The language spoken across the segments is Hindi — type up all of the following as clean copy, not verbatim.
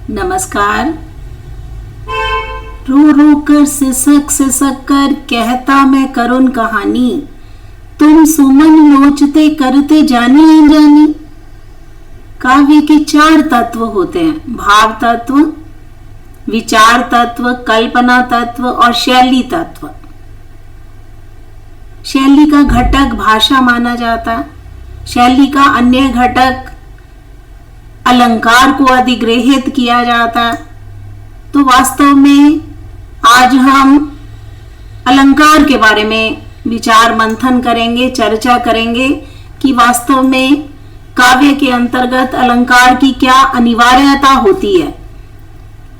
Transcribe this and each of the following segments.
नमस्कार। रो रो कर सिसक सिसक कर कहता मैं करुण कहानी, तुम सुमन लोचते करते जानी अनजानी। काव्य के 4 तत्व होते हैं: भाव तत्व, विचार तत्व, कल्पना तत्व और शैली तत्व। शैली का घटक भाषा माना जाता है। शैली का अन्य घटक अलंकार को अधिग्रहित किया जाता है। तो वास्तव में आज हम अलंकार के बारे में विचार मंथन करेंगे, चर्चा करेंगे कि वास्तव में काव्य के अंतर्गत अलंकार की क्या अनिवार्यता होती है।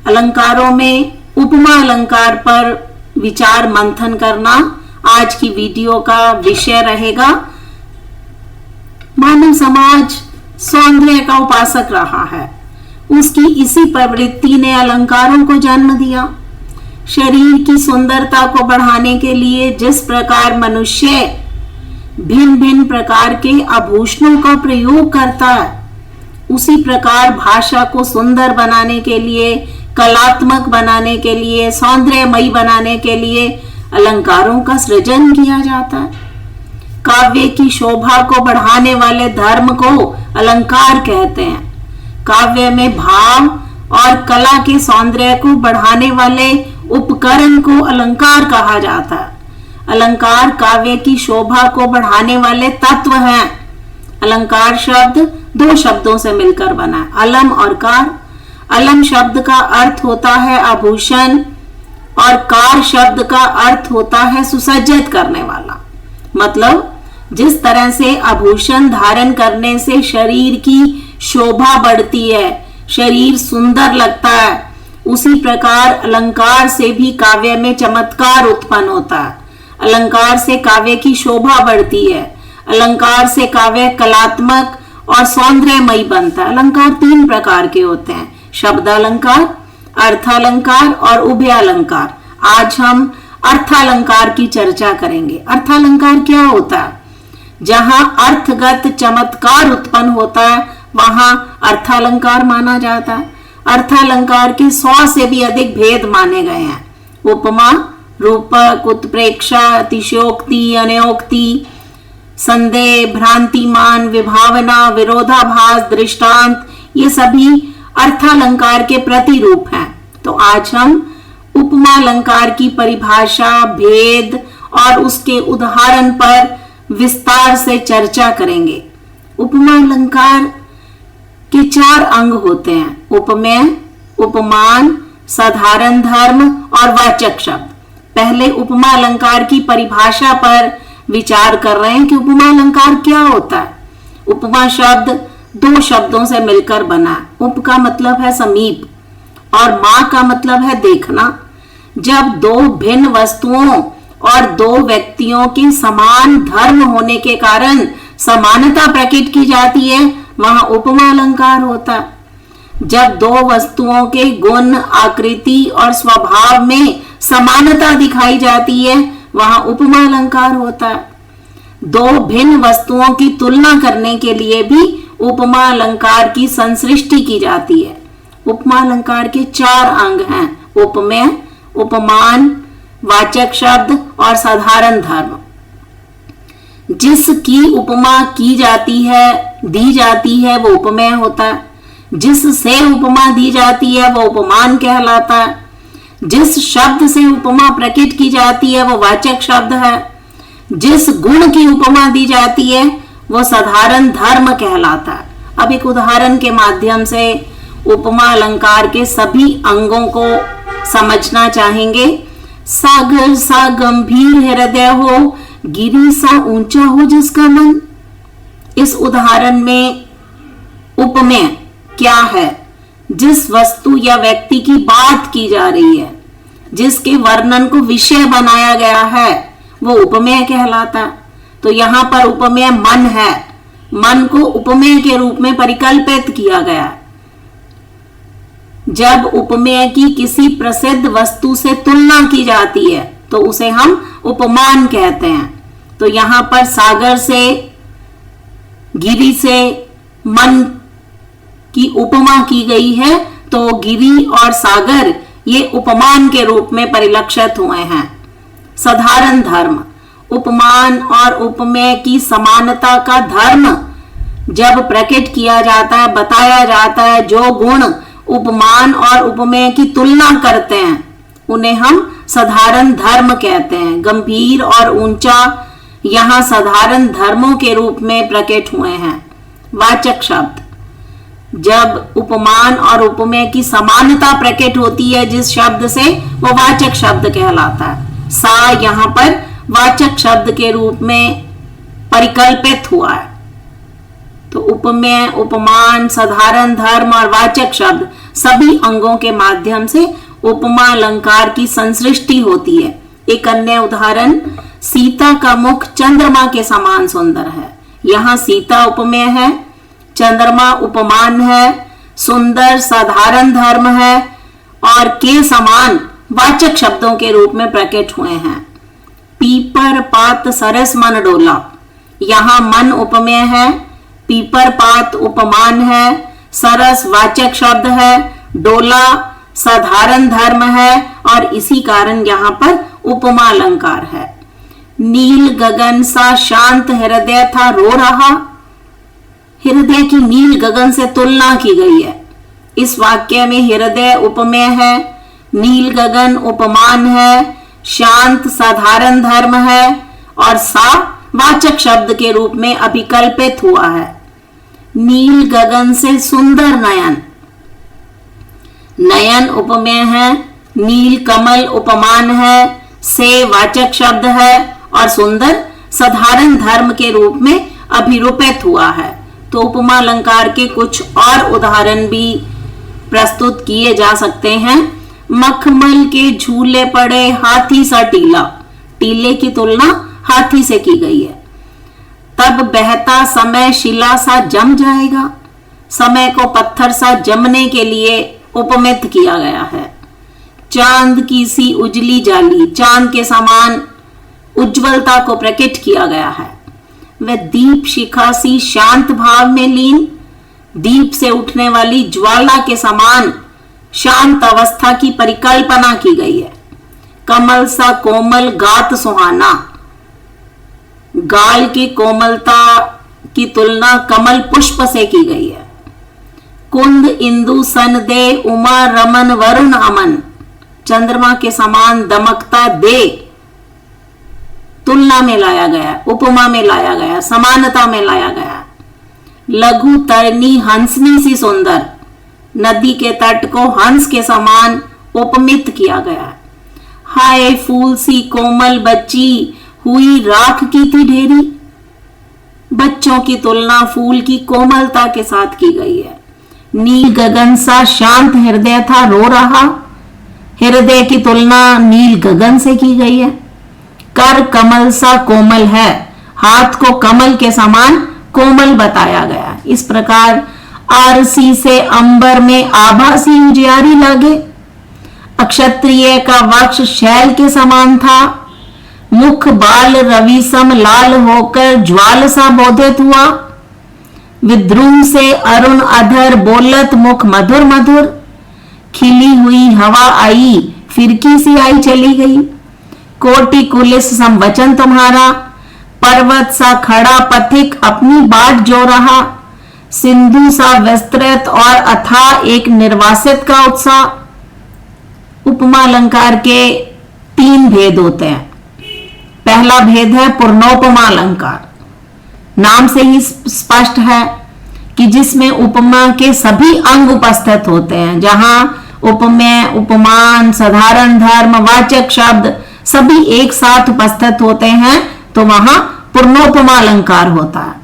अलंकारों में उपमा अलंकार पर विचार मंथन करना आज की वीडियो का विषय रहेगा। मानव समाज सौंदर्य का उपासक रहा है। उसकी इसी प्रवृत्ति ने अलंकारों को जन्म दिया। शरीर की सुंदरता को बढ़ाने के लिए जिस प्रकार मनुष्य भिन्न भिन्न प्रकार के आभूषणों का प्रयोग करता है, उसी प्रकार भाषा को सुंदर बनाने के लिए, कलात्मक बनाने के लिए, सौंदर्यमयी बनाने के लिए अलंकारों का सृजन किया जाता है। काव्य की शोभा को बढ़ाने वाले धर्म को अलंकार कहते हैं। काव्य में भाव और कला के सौंदर्य को बढ़ाने वाले उपकरण को अलंकार कहा जाता है। अलंकार काव्य की शोभा को बढ़ाने वाले तत्व हैं। अलंकार शब्द 2 शब्दों से मिलकर बना है, अलम और कार। अलम शब्द का अर्थ होता है आभूषण और कार शब्द का अर्थ होता है सुसज्जित करने वाला। मतलब जिस तरह से आभूषण धारण करने से शरीर की शोभा बढ़ती है, शरीर सुंदर लगता है, उसी प्रकार अलंकार से भी काव्य में चमत्कार उत्पन्न होता है। अलंकार से काव्य की शोभा बढ़ती है। अलंकार से काव्य कलात्मक और सौंदर्यमयी बनता है। अलंकार 3 प्रकार के होते हैं: शब्दालंकार, अर्थालंकार और उभयालंकार। आज हम अर्थालंकार की चर्चा करेंगे। अर्थालंकार क्या होता है? जहां अर्थगत चमत्कार उत्पन्न होता है वहां अर्थालंकार माना जाता है। अर्थालंकार के 100 से भी अधिक भेद माने गए हैं: उपमा, रूपक, उत्प्रेक्षा, अतिशयोक्ति, अनयोक्ति, संदेह, भ्रांतिमान, विभावना, विरोधाभास, दृष्टांत, ये सभी अर्थालंकार के प्रतिरूप हैं। तो आज हम उपमा अलंकार की परिभाषा, भेद और उसके उदाहरण पर विस्तार से चर्चा करेंगे। उपमा अलंकार के 4 अंग होते हैं: उपमेय, उपमान, साधारण धर्म और वाचक शब्द। पहले उपमा अलंकार की परिभाषा पर विचार कर रहे हैं कि उपमा अलंकार क्या होता है। उपमा शब्द 2 शब्दों से मिलकर बना है। उप का मतलब है समीप और मा का मतलब है देखना। जब 2 भिन्न वस्तुओं और 2 व्यक्तियों के समान धर्म होने के कारण समानता प्रकट की जाती है, वहां उपमा अलंकार होता है। जब 2 वस्तुओं के गुण, आकृति और स्वभाव में समानता दिखाई जाती है, वहां उपमा अलंकार होता है। 2 भिन्न वस्तुओं की तुलना करने के लिए भी उपमा अलंकार की संसृष्टि की जाती है। उपमा अलंकार के 4 अंग हैं: उपमेय, उपमान, वाचक शब्द और साधारण धर्म। जिसकी उपमा की जाती है, दी जाती है, वो उपमेय होता है। जिससे उपमा दी जाती है वो उपमान कहलाता है। जिस शब्द से उपमा प्रकट की जाती है वो वाचक शब्द है। जिस गुण की उपमा दी जाती है वो साधारण धर्म कहलाता है। अब एक उदाहरण के माध्यम से उपमा अलंकार के सभी अंगों को समझना चाहेंगे। सागर सा गंभीर हृदय हो, गिरी सा ऊंचा हो जिसका मन। इस उदाहरण में उपमेय क्या है? जिस वस्तु या व्यक्ति की बात की जा रही है, जिसके वर्णन को विषय बनाया गया है, वो उपमेय कहलाता है। तो यहां पर उपमेय मन है। मन को उपमेय के रूप में परिकल्पित किया गया है। जब उपमेय की किसी प्रसिद्ध वस्तु से तुलना की जाती है तो उसे हम उपमान कहते हैं। तो यहां पर सागर से, गिरी से मन की उपमा की गई है तो गिरी और सागर ये उपमान के रूप में परिलक्षित हुए हैं। साधारण धर्म, उपमान और उपमेय की समानता का धर्म जब प्रकट किया जाता है, बताया जाता है, जो गुण उपमान और उपमेय की तुलना करते हैं उन्हें हम साधारण धर्म कहते हैं। गंभीर और ऊंचा यहाँ साधारण धर्मों के रूप में प्रकट हुए हैं। वाचक शब्द, जब उपमान और उपमेय की समानता प्रकट होती है जिस शब्द से, वो वाचक शब्द कहलाता है। सा यहाँ पर वाचक शब्द के रूप में परिकल्पित हुआ है। तो उपमेय, उपमान, साधारण धर्म और वाचक शब्द सभी अंगों के माध्यम से उपमा अलंकार की संसृष्टि होती है। एक अन्य उदाहरण, सीता का मुख चंद्रमा के समान सुंदर है। यहाँ सीता उपमेय है, चंद्रमा उपमान है, सुंदर साधारण धर्म है और के समान वाचक शब्दों के रूप में प्रकट हुए हैं। पीपर पात सरस मन डोला, यहाँ मन उपमेय है, पीपर पात उपमान है, सरस वाचक शब्द है, डोला साधारण धर्म है और इसी कारण यहाँ पर उपमा अलंकार है। नील गगन सा शांत हृदय था रो रहा, हृदय की नील गगन से तुलना की गई है। इस वाक्य में हृदय उपमेय है, नील गगन उपमान है, शांत साधारण धर्म है और सा वाचक शब्द के रूप में अभिकल्पित हुआ है। नील गगन से सुंदर नयन, नयन उपमेय है, नील कमल उपमान है, से वाचक शब्द है और सुंदर साधारण धर्म के रूप में अभिरूपित हुआ है। तो उपमा अलंकार के कुछ और उदाहरण भी प्रस्तुत किए जा सकते हैं। मखमल के झूले पड़े हाथी सा टीला, टीले की तुलना हाथी से की गई है। तब बहता समय शिला सा जम जाएगा, समय को पत्थर सा जमने के लिए उपमित किया गया है। चांद की सी उजली जाली, चांद के समान उज्जवलता को प्रकट किया गया है। वह दीप शिखा सी शांत भाव में लीन, दीप से उठने वाली ज्वाला के समान शांत अवस्था की परिकल्पना की गई है। कमल सा कोमल गात सुहाना, गाल की कोमलता की तुलना कमल पुष्प से की गई है। कुंद इंदु सन दे उमा रमन वरुण अमन, चंद्रमा के समान दमकता दे तुलना में लाया गया, उपमा में लाया गया, समानता में लाया गया। लघु तरनी हंसनी सी सुंदर, नदी के तट को हंस के समान उपमित किया गया। हाय फूल सी कोमल बच्ची हुई राख की थी ढेरी, बच्चों की तुलना फूल की कोमलता के साथ की गई है। नील गगन सा शांत हृदय था रो रहा, हृदय की तुलना नील गगन से की गई है। कर कमल सा कोमल है, हाथ को कमल के समान कोमल बताया गया। इस प्रकार आरसी से अंबर में आभासी उजियारी लागे, अक्षत्रिय का वक्ष शैल के समान था, मुख बाल रविसम लाल होकर ज्वाल सा बोधित हुआ। विद्रुम से अरुण अधर बोलत मुख मधुर मधुर, खिली हुई हवा आई फिरकी सी आई चली गई। कोटि कुलिस सम वचन तुम्हारा, पर्वत सा खड़ा पथिक अपनी बाट जो रहा। सिंधु सा विस्तृत और अथाह एक निर्वासित का उत्साह। उपमा अलंकार के 3 भेद होते हैं। पहला भेद है पूर्णोपमा अलंकार, नाम से ही स्पष्ट है कि जिसमें उपमा के सभी अंग उपस्थित होते हैं। जहां उपमेय, उपमान, साधारण धर्म, वाचक शब्द सभी एक साथ उपस्थित होते हैं तो वहां पूर्णोपमा अलंकार होता है।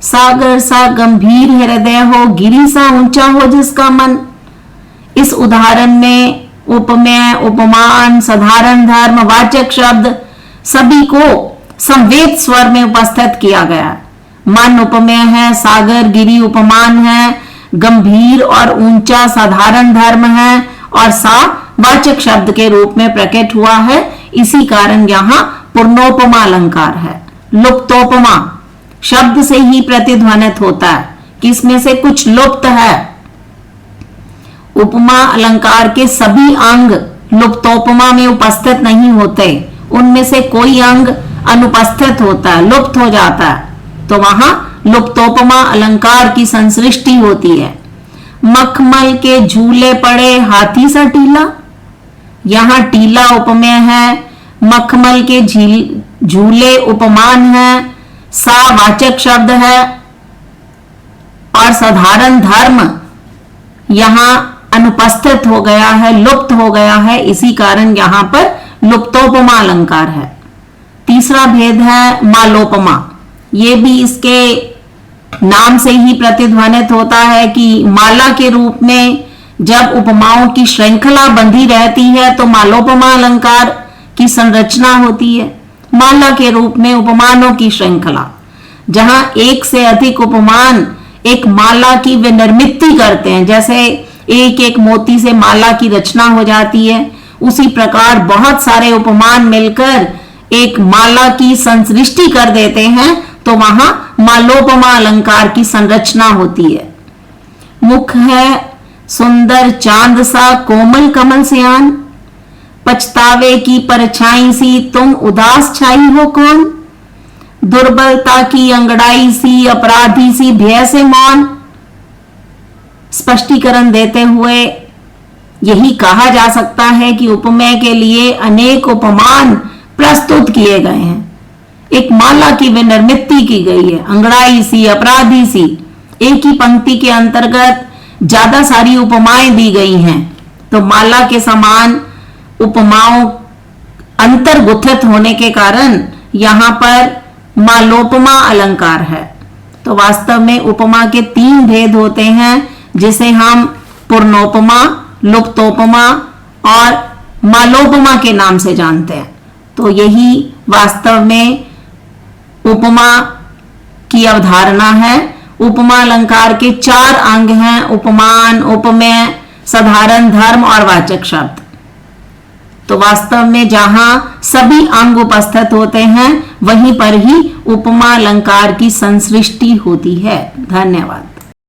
सागर सा गंभीर हृदय हो, गिरी सा ऊंचा हो जिसका मन। इस उदाहरण में उपमेय, उपमान, साधारण धर्म, वाचक शब्द सभी को संवेद स्वर में उपस्थित किया गया। मन उपमेय है, सागर गिरी उपमान है, गंभीर और ऊंचा साधारण धर्म है और सा वाचक शब्द के रूप में प्रकट हुआ है। इसी कारण यहाँ पूर्णोपमा अलंकार है। लुप्तोपमा शब्द से ही प्रतिध्वनित होता है कि इसमें से कुछ लुप्त है। उपमा अलंकार के सभी अंग लुप्तोपमा में उपस्थित नहीं होते, उनमें से कोई अंग अनुपस्थित होता है, लुप्त हो जाता है, तो वहां लुप्तोपमा अलंकार की संसृष्टि होती है। मखमल के झूले पड़े हाथी सा टीला, यहां टीला उपमेय है, मखमल के झूले उपमान है, सा वाचक शब्द है और साधारण धर्म यहां अनुपस्थित हो गया है, लुप्त हो गया है, इसी कारण यहां पर लुप्तोपमा अलंकार है। तीसरा भेद है मालोपमा। ये भी इसके नाम से ही प्रतिध्वनित होता है कि माला के रूप में जब उपमाओं की श्रृंखला बंधी रहती है तो मालोपमा अलंकार की संरचना होती है। माला के रूप में उपमानों की श्रृंखला, जहां एक से अधिक उपमान एक माला की विनिर्मिति करते हैं, जैसे एक एक मोती से माला की रचना हो जाती है, उसी प्रकार बहुत सारे उपमान मिलकर एक माला की संसृष्टि कर देते हैं, तो वहां मालोपमा अलंकार की संरचना होती है। मुख है सुंदर चांद सा कोमल कमल सियान, पछतावे की परछाई सी तुम उदास छाई हो कौन, दुर्बलता की अंगड़ाई सी अपराधी सी भय से मौन। स्पष्टीकरण देते हुए यही कहा जा सकता है कि उपमेय के लिए अनेक उपमान प्रस्तुत किए गए हैं। एक माला की विनिर्मिति की गई है, अंगड़ाई सी अपराधी सी, एक ही पंक्ति के अंतर्गत ज्यादा सारी उपमाएं दी गई हैं, तो माला के समान उपमाओं अंतर्गुथित होने के कारण यहां पर मालोपमा अलंकार है। तो वास्तव में उपमा के 3 भेद होते हैं, जिसे हम पूर्णोपमा, लुप्तोपमा और मालोपमा के नाम से जानते हैं। तो यही वास्तव में उपमा की अवधारणा है। उपमा अलंकार के 4 अंग हैं, उपमान, उपमेय, साधारण धर्म और वाचक शब्द। तो वास्तव में जहां सभी अंग उपस्थित होते हैं, वहीं पर ही उपमा अलंकार की संसृष्टि होती है। धन्यवाद।